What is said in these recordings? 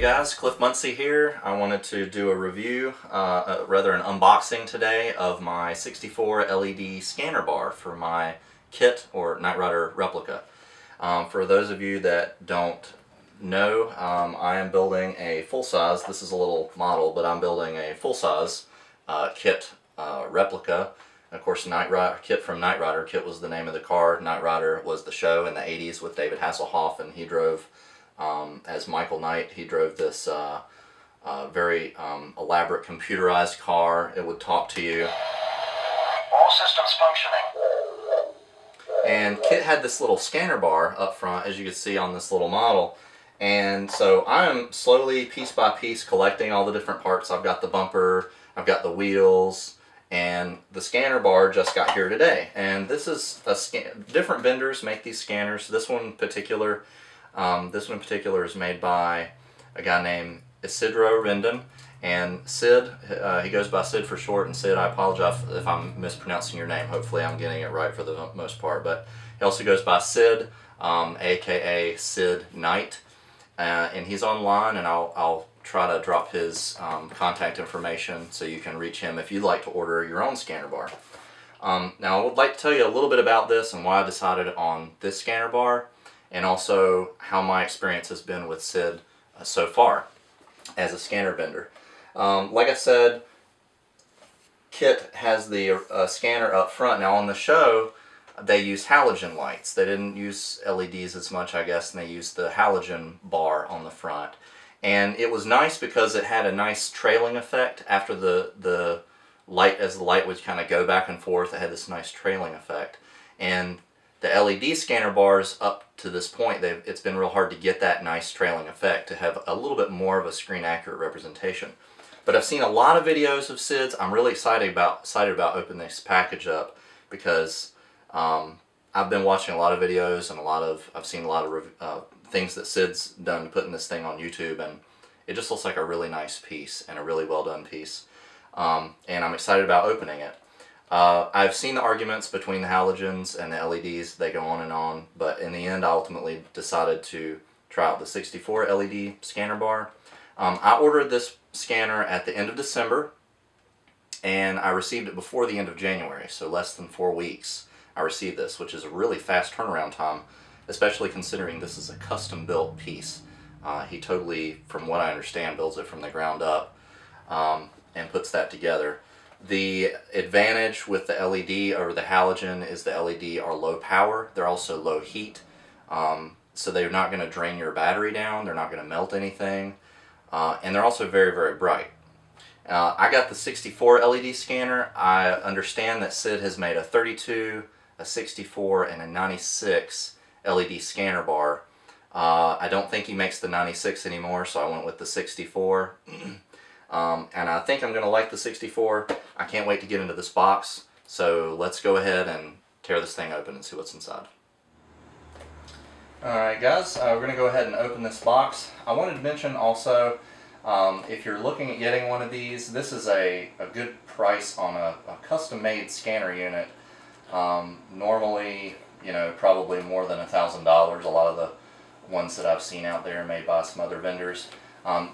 guys, Cliff Muncie here. I wanted to do a review, rather an unboxing today of my 64 LED scanner bar for my KITT or Knight Rider replica. For those of you that don't know, I am building a full-size, this is a little model, but I'm building a full-size KITT replica. Of course, KITT from Knight Rider. KITT was the name of the car. Knight Rider was the show in the 80s with David Hasselhoff, and he drove, as Michael Knight, he drove this very elaborate computerized car. It would talk to you. All systems functioning. And KITT had this little scanner bar up front, as you can see on this little model. And so I'm slowly, piece by piece, collecting all the different parts. I've got the bumper, I've got the wheels, and the scanner bar just got here today. And this is different vendors make these scanners. This one in particular is made by a guy named Isidro Rendon. And Sid, he goes by Sid for short. And Sid, I apologize if I'm mispronouncing your name. Hopefully I'm getting it right for the most part. But he also goes by Sid, aka Sid Knight. And he's online, and I'll try to drop his contact information so you can reach him if you'd like to order your own scanner bar. Now I would like to tell you a little bit about this and why I decided on this scanner bar, and also how my experience has been with Sid so far as a scanner vendor. Like I said, KITT has the scanner up front. Now on the show, they used halogen lights. They didn't use LEDs as much, I guess, and they used the halogen bar on the front. And it was nice because it had a nice trailing effect after the light, as the light would kind of go back and forth, it had this nice trailing effect. And the LED scanner bars up to this point, it's been real hard to get that nice trailing effect, to have a little bit more of a screen accurate representation. But I've seen a lot of videos of Sid's. I'm really excited about opening this package up because I've been watching a lot of videos, and I've seen a lot of things that Sid's done putting this thing on YouTube, and it just looks like a really nice piece and a really well done piece. And I'm excited about opening it. I've seen the arguments between the halogens and the LEDs. They go on and on, but in the end I ultimately decided to try out the 64 LED scanner bar. I ordered this scanner at the end of December, and I received it before the end of January, so less than 4 weeks I received this, which is a really fast turnaround time, especially considering this is a custom built piece. He totally, from what I understand, builds it from the ground up and puts that together. The advantage with the LED over the halogen is the LED are low power. They're also low heat, so they're not going to drain your battery down. They're not going to melt anything, and they're also very, very bright. I got the 64 LED scanner. I understand that Sid has made a 32, a 64, and a 96 LED scanner bar. I don't think he makes the 96 anymore, so I went with the 64. And I think I'm going to like the 64. I can't wait to get into this box, so let's go ahead and tear this thing open and see what's inside. Alright guys, we're going to go ahead and open this box. I wanted to mention also, if you're looking at getting one of these, this is a good price on a custom-made scanner unit. Normally, you know, probably more than $1,000. A lot of the ones that I've seen out there made by some other vendors.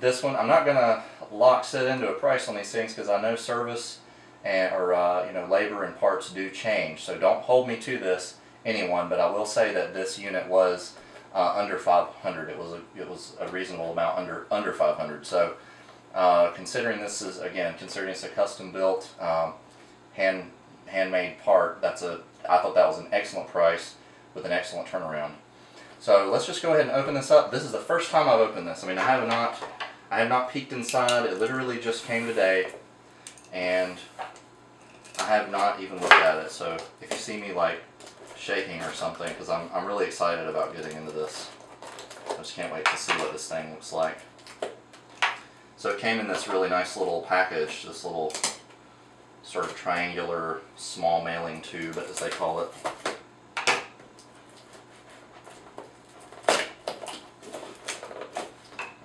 This one, I'm not going to lock Sid into a price on these things because I know service and you know, labor and parts do change. So don't hold me to this, anyone. But I will say that this unit was under 500. It was a reasonable amount under 500. So considering this is, again, considering it's a custom built handmade part, I thought that was an excellent price with an excellent turnaround. So let's just go ahead and open this up. This is the first time I've opened this. I mean, I have not peeked inside. It literally just came today, and I have not even looked at it. So if you see me like shaking or something, because I'm really excited about getting into this. I just can't wait to see what this thing looks like. So it came in this really nice little package, this little sort of triangular small mailing tube, as they call it.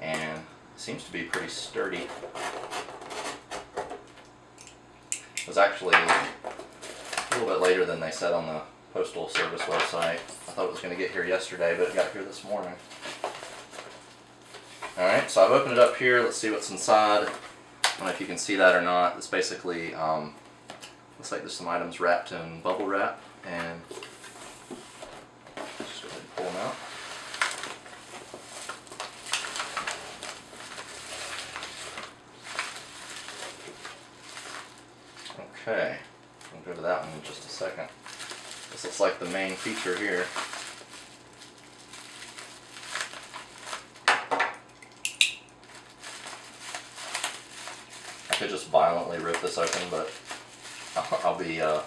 And it seems to be pretty sturdy. It was actually a little bit later than they said on the Postal Service website. I thought it was going to get here yesterday, but it got here this morning. Alright, so I've opened it up here. Let's see what's inside. I don't know if you can see that or not. It's basically, looks like there's some items wrapped in bubble wrap. And just go ahead and pull them out. Okay, we'll go to that one in just a second. This looks like the main feature here. I could just violently rip this open, but I'll be, for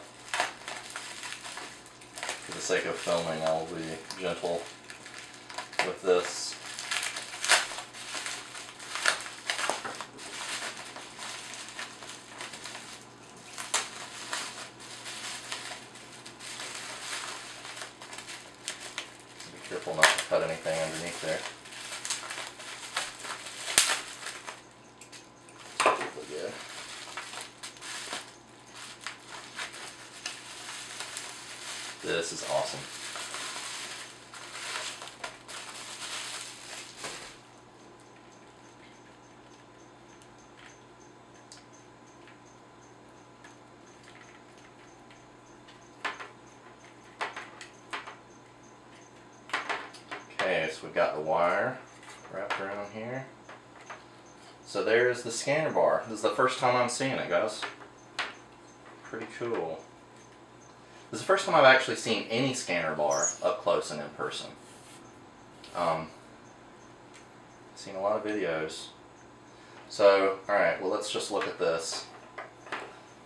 the sake of filming, I'll be gentle with this. Be careful not to cut anything underneath there. Good. This is awesome. Okay, so we've got the wire wrapped around here. So there's the scanner bar. This is the first time I'm seeing it, guys. Pretty cool. This is the first time I've actually seen any scanner bar up close and in person. I've seen a lot of videos. So, alright, well let's just look at this.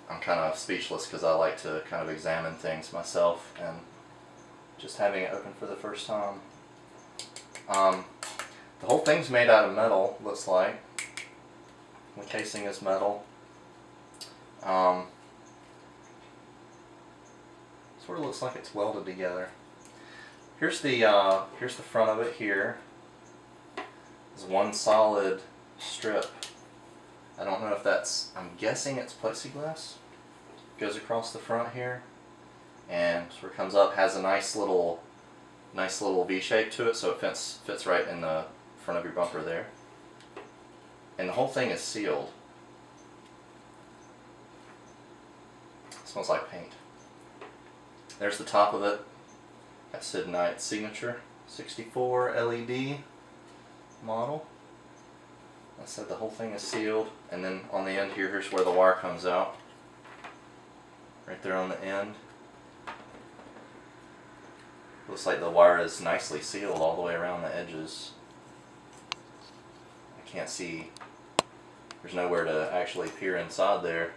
I'm kind of speechless because I like to kind of examine things myself, and just having it open for the first time. The whole thing's made out of metal, looks like. The casing is metal. Sort of looks like it's welded together. Here's the front of it here. There's one solid strip. I don't know if that's, I'm guessing it's plexiglass. Goes across the front here, and where it comes up has a nice little V shape to it, so it fits right in the front of your bumper there. And the whole thing is sealed. It smells like paint. There's the top of it. Got Sid Knight signature, 64 LED model. I said the whole thing is sealed, and then on the end here, here's where the wire comes out. Right there on the end. Looks like the wire is nicely sealed all the way around the edges. I can't see, there's nowhere to actually peer inside there.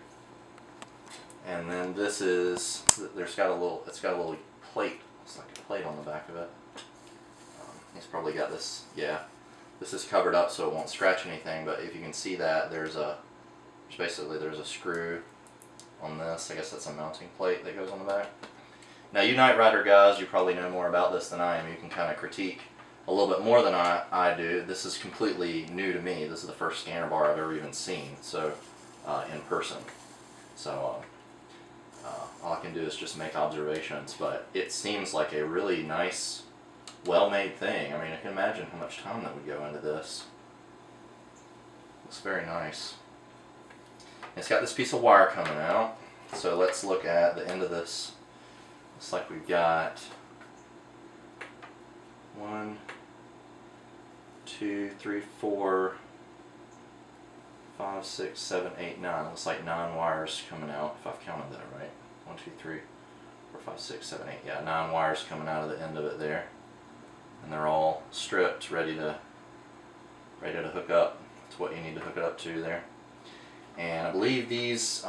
And then this is, it's got a little plate. It's like a plate on the back of it. He's probably got this, yeah. This is covered up so it won't scratch anything, but if you can see that, there's a screw on this. I guess that's a mounting plate that goes on the back. Now, you Knight Rider guys, you probably know more about this than I am. You can kind of critique a little bit more than I do. This is completely new to me. This is the first scanner bar I've ever even seen, so in person. So all I can do is just make observations, but it seems like a really nice, well-made thing. I mean, I can imagine how much time that would go into this. Looks very nice. It's got this piece of wire coming out, so let's look at the end of this. Looks like we've got 1, 2, 3, 4, 5, 6, 7, 8, 9. Looks like 9 wires coming out, if I've counted that right. 1, 2, 3, 4, 5, 6, 7, 8. Yeah, 9 wires coming out of the end of it there. And they're all stripped, ready to hook up. That's what you need to hook it up to there. And I believe these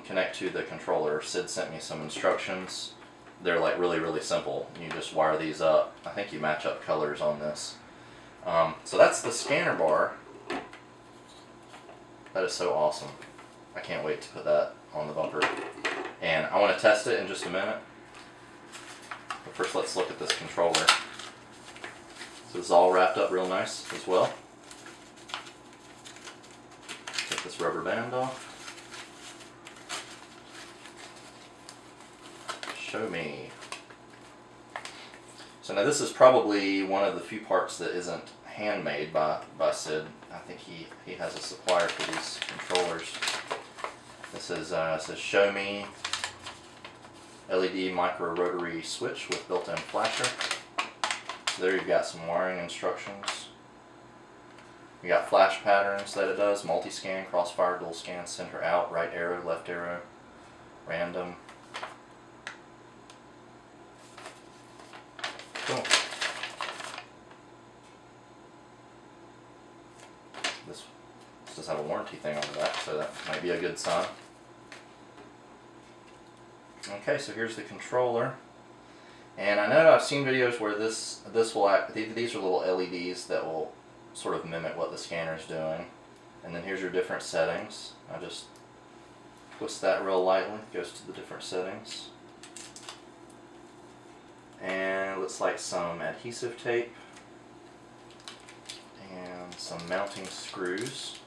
connect to the controller. Sid sent me some instructions. They're like really simple. You just wire these up. I think you match up colors on this. So that's the scanner bar. That is so awesome. I can't wait to put that on the bumper. And I want to test it in just a minute. But first let's look at this controller. So this is all wrapped up real nice as well. Take this rubber band off. Show me. So now this is probably one of the few parts that isn't handmade by Sid. I think he has a supplier for these controllers. This is says show me LED micro rotary switch with built-in flasher. So there you've got some wiring instructions. You got flash patterns that it does, multi-scan, crossfire, dual scan, center out, right arrow, left arrow, random. Cool. This does have a warranty thing on the back, so that might be a good sign. Okay, so here's the controller. And I know I've seen videos where this will act, these are little LEDs that will sort of mimic what the scanner is doing. And then here's your different settings. I just twist that real lightly, it goes to the different settings. And it looks like some adhesive tape and some mounting screws,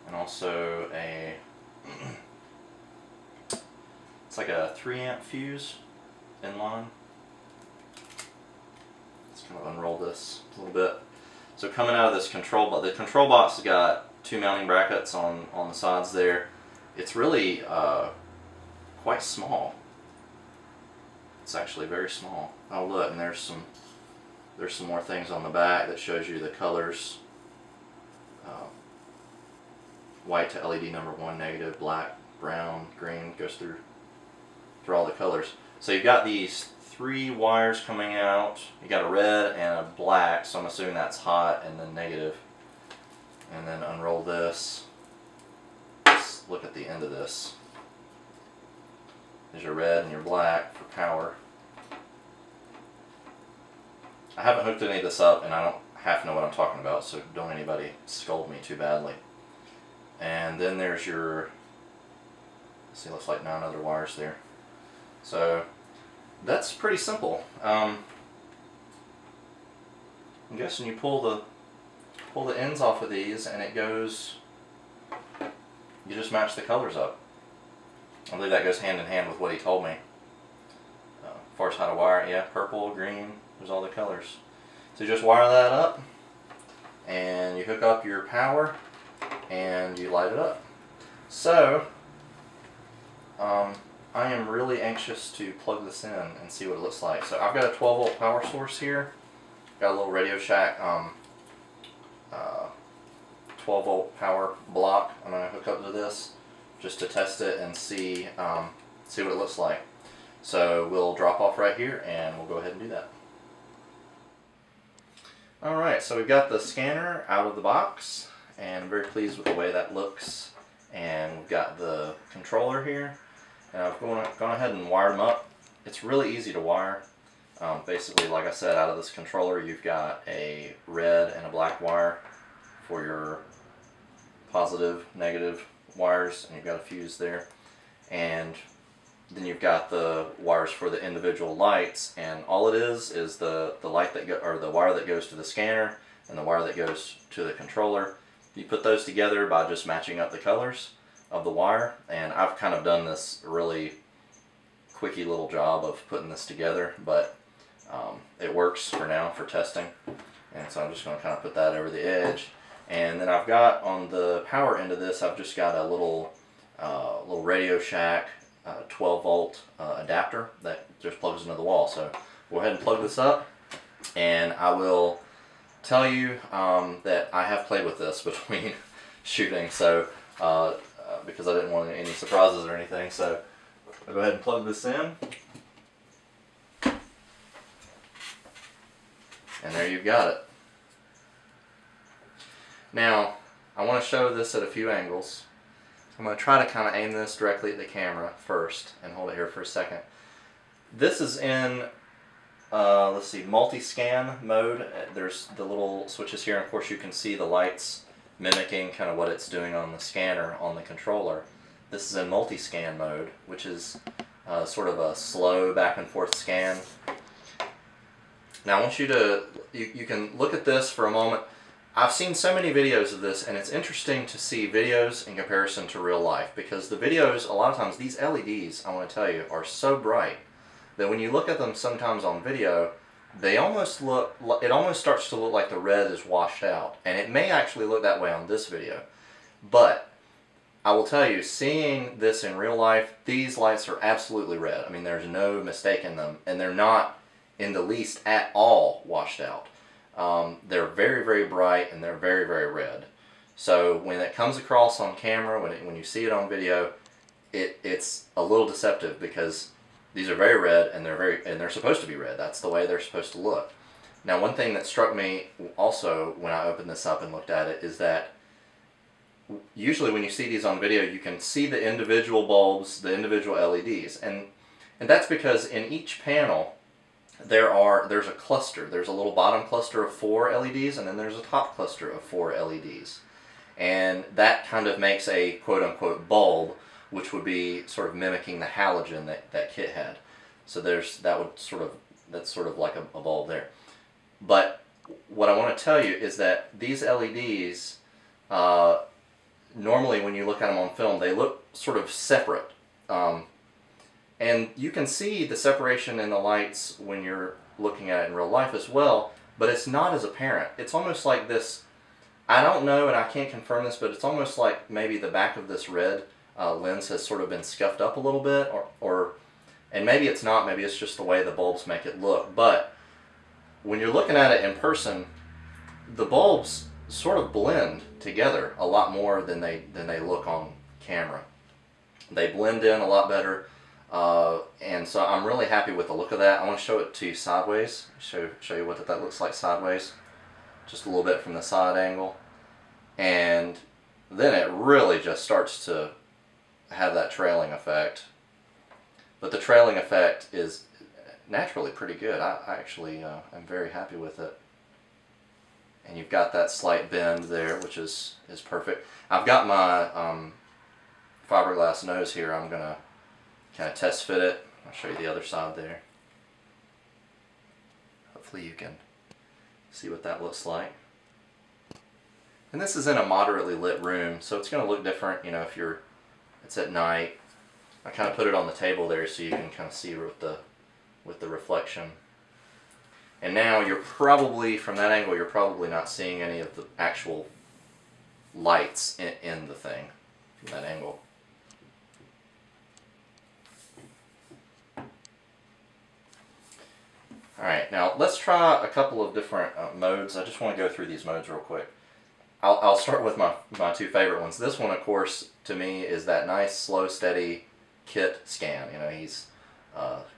and also a it's like a 3-amp fuse inline. Let's kind of unroll this a little bit. So coming out of this control box, the control box has got 2 mounting brackets on the sides there. It's really quite small. It's actually very small. Oh look, and there's some more things on the back that shows you the colors. White to LED number 1, negative, black, brown, green, goes through all the colors. So you've got these 3 wires coming out. You got a red and a black, so I'm assuming that's hot and then negative. And then unroll this. Let's look at the end of this. There's your red and your black for power. I haven't hooked any of this up and I don't half know what I'm talking about, so don't anybody scold me too badly. And then there's your, let's see, looks like 9 other wires there. So that's pretty simple. I'm guessing you pull the ends off of these and it goes, you just match the colors up. I believe that goes hand in hand with what he told me. As far as how to wire it, yeah, purple, green, there's all the colors. So you just wire that up and you hook up your power and you light it up. So I am really anxious to plug this in and see what it looks like. So I've got a 12-volt power source here. Got a little Radio Shack 12-volt power block. I'm going to hook up to this just to test it and see what it looks like. So we'll drop off right here and we'll go ahead and do that. Alright, so we've got the scanner out of the box and I'm very pleased with the way that looks. And we've got the controller here. And I've gone ahead and wired them up. It's really easy to wire. Basically, like I said, out of this controller you've got a red and a black wire for your positive, negative wires, and you've got a fuse there. And then you've got the wires for the individual lights, and all it is the light that or the wire that goes to the scanner and the wire that goes to the controller. You put those together by just matching up the colors of the wire, and I've kind of done this really quickie little job of putting this together, but it works for now for testing. And so I'm just going to kind of put that over the edge. And then I've got on the power end of this, I've just got a little Radio Shack 12-volt adapter that just plugs into the wall. So go ahead and plug this up, and I will tell you that I have played with this between shooting, so because I didn't want any surprises or anything. So I'll go ahead and plug this in. And there you've got it. Now, I want to show this at a few angles. I'm going to try to kind of aim this directly at the camera first and hold it here for a second. This is in, let's see, multi-scan mode. There's the little switches here, and of course you can see the lights mimicking kind of what it's doing on the scanner on the controller. This is in multi-scan mode, which is sort of a slow back and forth scan. Now I want you to, you can look at this for a moment. I've seen so many videos of this, and it's interesting to see videos in comparison to real life, because the videos, a lot of times, these LEDs, I want to tell you, are so bright that when you look at them sometimes on video, they almost look, it almost starts to look like the red is washed out. And it may actually look that way on this video. But I will tell you, seeing this in real life, these lights are absolutely red. I mean, there's no mistaking them. And they're not in the least at all washed out. They're very, very bright and they're very, very red. So when it comes across on camera, when you see it on video, it's a little deceptive because these are very red and they're supposed to be red. That's the way they're supposed to look. Now, one thing that struck me also when I opened this up and looked at it is that usually when you see these on video, you can see the individual bulbs, the individual LEDs, and that's because in each panel there's a cluster. There's a little bottom cluster of 4 LEDs, and then there's a top cluster of 4 LEDs, and that kind of makes a quote-unquote bulb, which would be sort of mimicking the halogen that KITT had. So that's sort of like a bulb there. But what I want to tell you is that these LEDs, normally when you look at them on film, they look sort of separate. And you can see the separation in the lights when you're looking at it in real life as well, but it's not as apparent. It's almost like this, I don't know and I can't confirm this, but it's almost like maybe the back of this red lens has sort of been scuffed up a little bit, and maybe it's not, maybe it's just the way the bulbs make it look. But when you're looking at it in person, the bulbs sort of blend together a lot more than they look on camera. They blend in a lot better, and so I'm really happy with the look of that. I want to show it to you sideways, show you what that looks like sideways, just a little bit from the side angle, and then it really just starts to have that trailing effect. But the trailing effect is naturally pretty good. I actually am very happy with it. And you've got that slight bend there, which is perfect. I've got my fiberglass nose here. I'm going to kind of test fit it. I'll show you the other side there. Hopefully you can see what that looks like. And this is in a moderately lit room, so it's going to look different, you know, if it's at night. I kind of put it on the table there so you can kind of see with the reflection. And now you're probably, from that angle, you're probably not seeing any of the actual lights in the thing from that angle. Alright, now let's try a couple of different modes. I just want to go through these modes real quick. I'll start with my 2 favorite ones. This one, of course, to me is that nice, slow, steady KITT scan. You know, he's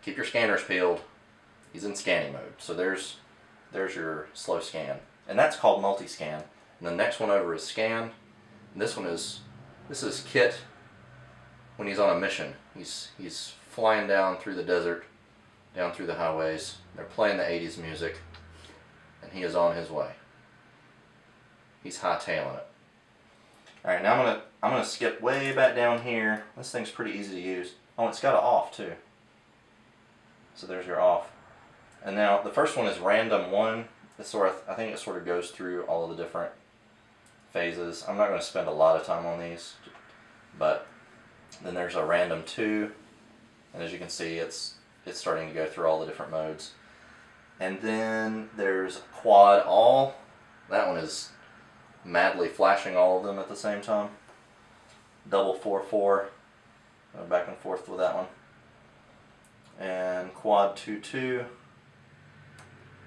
keep your scanners peeled. He's in scanning mode. So there's your slow scan, and that's called multi-scan. And the next one over is scan. And this is KITT when he's on a mission. He's flying down through the desert, down through the highways. They're playing the 80s music, and he is on his way. He's hightailing it. Alright, now I'm gonna skip way back down here. This thing's pretty easy to use. Oh, it's got an off too. So there's your off. And now the first one is random 1. I think it sort of goes through all of the different phases. I'm not going to spend a lot of time on these, but then there's a random 2, and as you can see, it's starting to go through all the different modes. And then there's quad all. That one is madly flashing all of them at the same time. Double 4-4, back and forth with that one. And quad 2-2,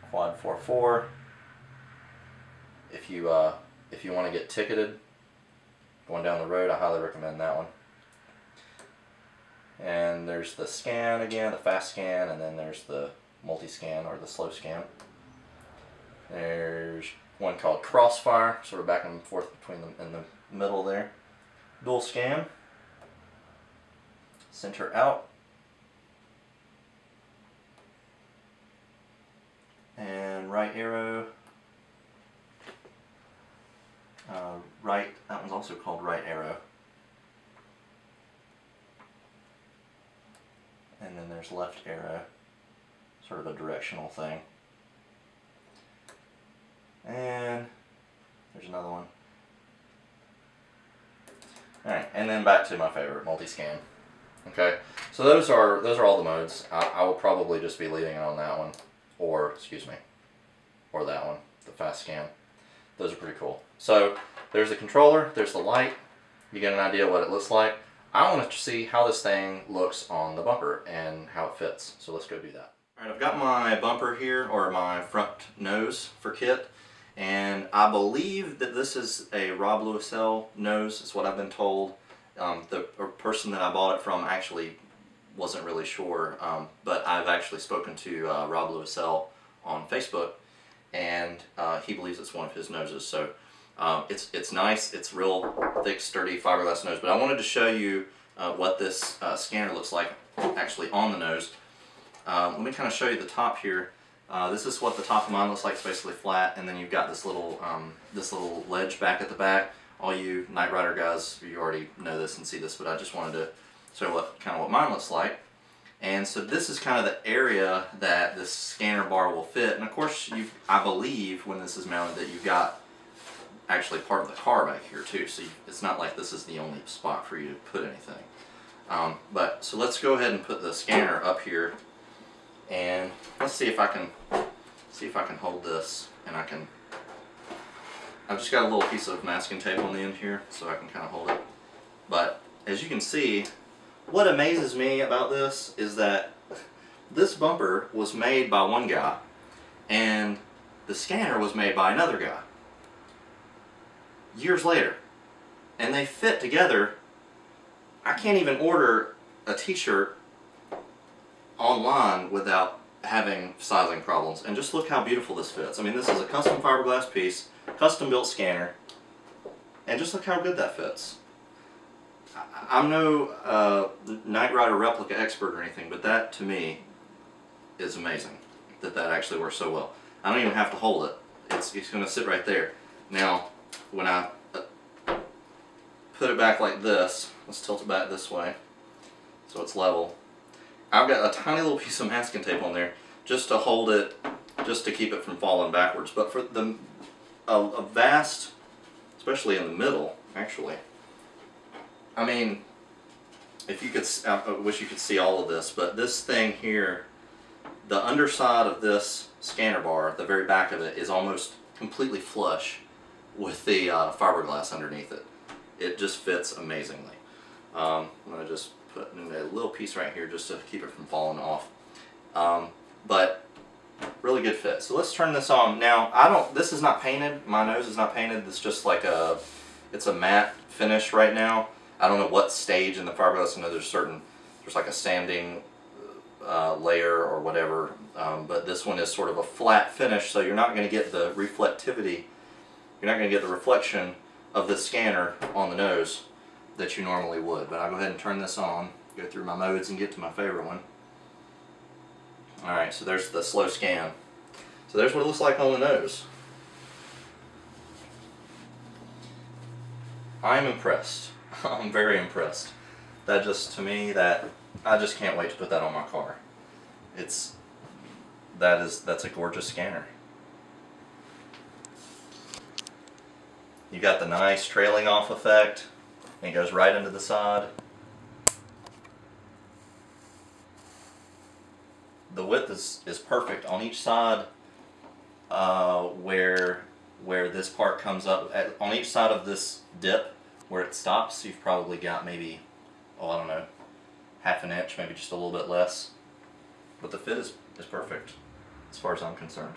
quad 4-4. If you want to get ticketed going down the road, I highly recommend that one. And there's the scan again, the fast scan, and then there's the multi-scan or the slow scan. There's one called crossfire, sort of back and forth between them in the middle there. Dual scan, center out, and right arrow. That one's also called right arrow. And then there's left arrow, sort of a directional thing. And there's another one. Alright, and then back to my favorite, multi-scan. Okay, so those are all the modes. I will probably just be leaving it on that one. or excuse me, or that one, the fast scan. Those are pretty cool. So there's the controller, there's the light. You get an idea what it looks like. I want to see how this thing looks on the bumper and how it fits. So let's go do that. All right, I've got my bumper here, or my front nose for KITT, and I believe that this is a Rob Lewisell nose, is what I've been told. The person that I bought it from actually wasn't really sure, but I've actually spoken to Rob Lewisell on Facebook, and he believes it's one of his noses. So it's nice. It's real thick, sturdy fiberglass nose. But I wanted to show you what this scanner looks like actually on the nose. Let me kind of show you the top here. This is what the top of mine looks like. It's basically flat, and then you've got this little ledge back at the back. All you Knight Rider guys, you already know this and see this, but I just wanted to show what mine looks like. And so this is kind of the area that this scanner bar will fit. And of course, I believe when this is mounted that you've got actually part of the car back here too. So it's not like this is the only spot for you to put anything. So let's go ahead and put the scanner up here, and let's see if I can hold this, and I've just got a little piece of masking tape on the end here, so I can kind of hold it. But as you can see, what amazes me about this is that this bumper was made by one guy, and the scanner was made by another guy years later, and they fit together. I can't even order a t-shirt online without having sizing problems. And just look how beautiful this fits. I mean, this is a custom fiberglass piece, custom built scanner, and just look how good that fits. I'm no Knight Rider replica expert or anything, but that to me is amazing that actually works so well. I don't even have to hold it. It's going to sit right there. Now, when I put it back like this, let's tilt it back this way so it's level. I've got a tiny little piece of masking tape on there just to hold it, just to keep it from falling backwards. But for a vast, especially in the middle, actually, I mean, if you could, I wish you could see all of this, but this thing here, the underside of this scanner bar, the very back of it, is almost completely flush with the fiberglass underneath it. It just fits amazingly. I'm going to just put in a little piece right here just to keep it from falling off. But really good fit. So let's turn this on. Now, this is not painted. My nose is not painted. It's just like it's a matte finish right now. I don't know what stage in the fiberglass. I know there's like a sanding layer or whatever, but this one is sort of a flat finish, so you're not going to get the reflectivity. You're not going to get the reflection of the scanner on the nose that you normally would. But I'll go ahead and turn this on, go through my modes and get to my favorite one. Alright, so there's the slow scan. So there's what it looks like on the nose. I'm impressed. I'm very impressed. That just, to me, I just can't wait to put that on my car. That's a gorgeous scanner. You got the nice trailing off effect, and it goes right into the side. The width is perfect on each side, where this part comes up. On each side of this dip, where it stops, you've probably got maybe, I don't know, half an inch, maybe just a little bit less. But the fit is perfect, as far as I'm concerned.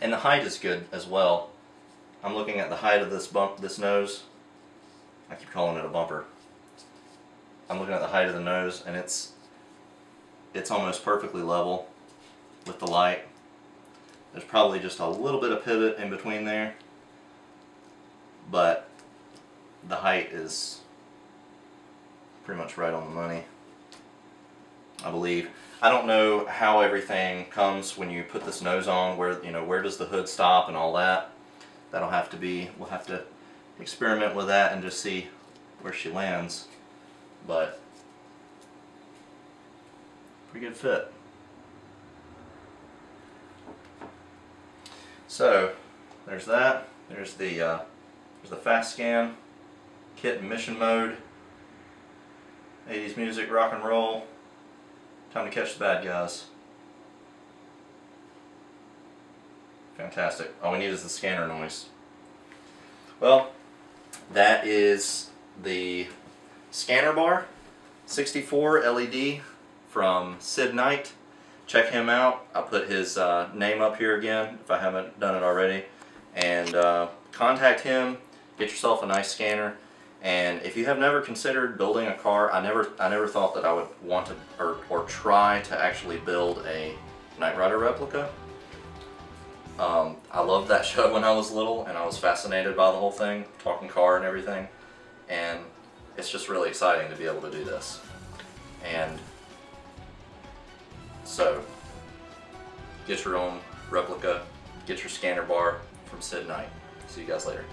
And the height is good as well. I'm looking at the height of this nose. I keep calling it a bumper. I'm looking at the height of the nose, and it's almost perfectly level with the light. There's probably just a little bit of pivot in between there, but the height is pretty much right on the money, I believe. I don't know how everything comes when you put this nose on, where does the hood stop and all that. We'll have to experiment with that and just see where she lands. But pretty good fit. So there's that. There's the fast scan, KITT mission mode, 80s music, rock and roll. Time to catch the bad guys. Fantastic. All we need is the scanner noise. Well, that is the scanner bar, 64 LED from Sid Knight. Check him out. I'll put his name up here again if I haven't done it already. And contact him, get yourself a nice scanner. And if you have never considered building a car, I never thought that I would want to or try to actually build a Knight Rider replica. I loved that show when I was little, and I was fascinated by the whole thing, talking car and everything. And it's just really exciting to be able to do this. And so, get your own replica, get your scanner bar from Sid Knight. See you guys later.